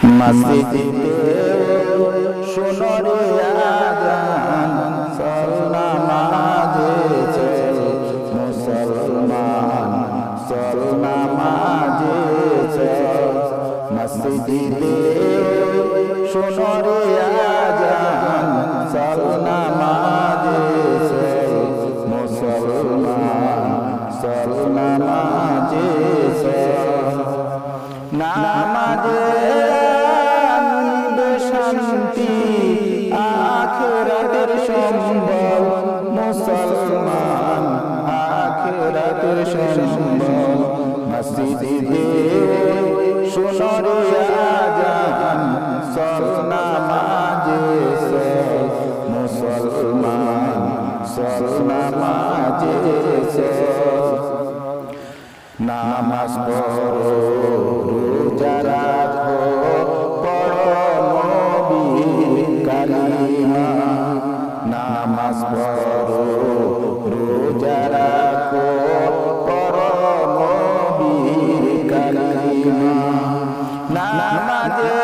মসজিদে শোনো রে আযান চল নামাজে চল মুসলমান চল নামাজে চল মসজিদে শোনো রে আযান চল নামাজে চল মুসলমান চল নামাজে চল নামাজে শান্তি আখিরাতের সম্বল মুসলমান আখিরাতের সম্বল মসজিদে শোনো রে আযান চল নামাজে চল মুসলমান চল নামাজে চল নামাজ পড়ো রোজা রাখো পড়ো নবীর কালিমা নামাজ পড়ো রোজা রাখো পড়ো নবীর কালিমা নামাজে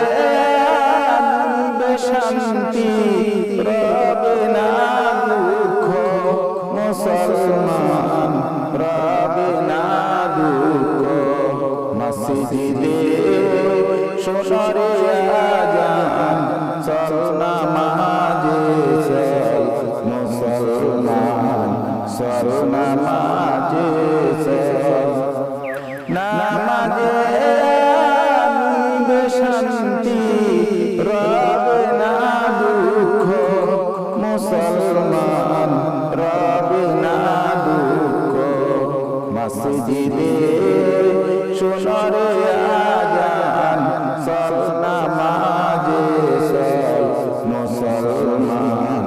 আনবে শান্তি রবে না দুঃখ মুসলমান রবে না দুঃখ মসজিদে শোনো রে আযান চল নামাজে চল মুসলমান চল নামাজে চল নামাজে আনবে শান্তি রবে না দুঃখ মুসলমান রবে না দুঃখ মসজিদে শোনো রে আযান চল নামাজে চল মুসলমান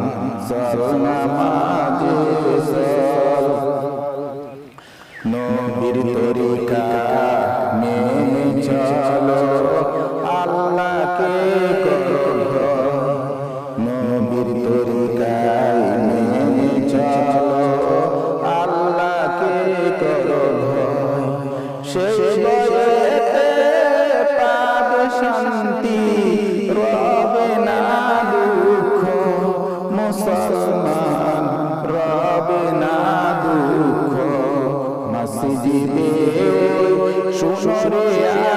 চল নামাজে চল নবীর তরিকা মেনে চলো আল্লাহকে করো নবীর তরিকায় মেনে চলো আল্লাহকে করো সেই বয়েতে পাবে শান্তি রবে না দুঃখ মুসলমান রবে না দুঃখ মসজিদে শোনো রে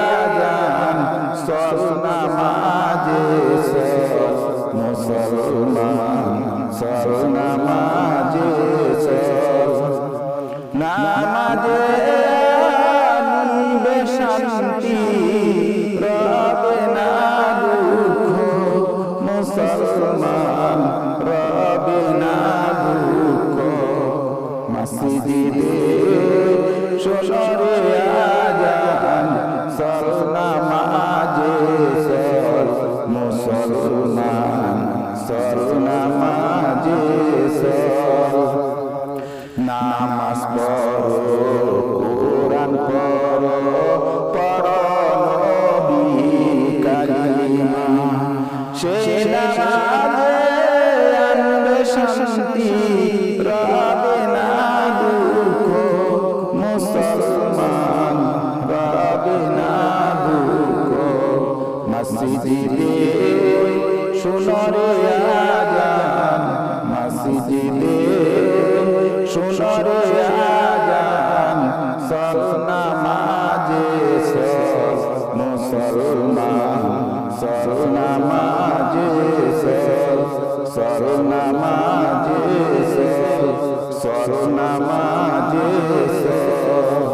আযান চল নামাজে চল মুসলমান চল নামাজে চল নামাজে আনবে শান্তি রবে না দুঃখ মুসলমান রবে না দুঃখ মসজিদে শোনো রে আযান চল নামাজে চল মুসলমান চল নামাজে চল নামাজ পড়ো কোরআন পড়ো পড়ো নবীর কালিমা সেই নামাজে আনবে শান্তি রবে না দুঃখ মুসলমান রবে না দুঃখ মসজিদে শোনো রে আযান মসজিদে শোনো রে আযান চল নামাজে চল মুসলমান চল নামাজে চল চল নামাজে চল চল নামাজে চল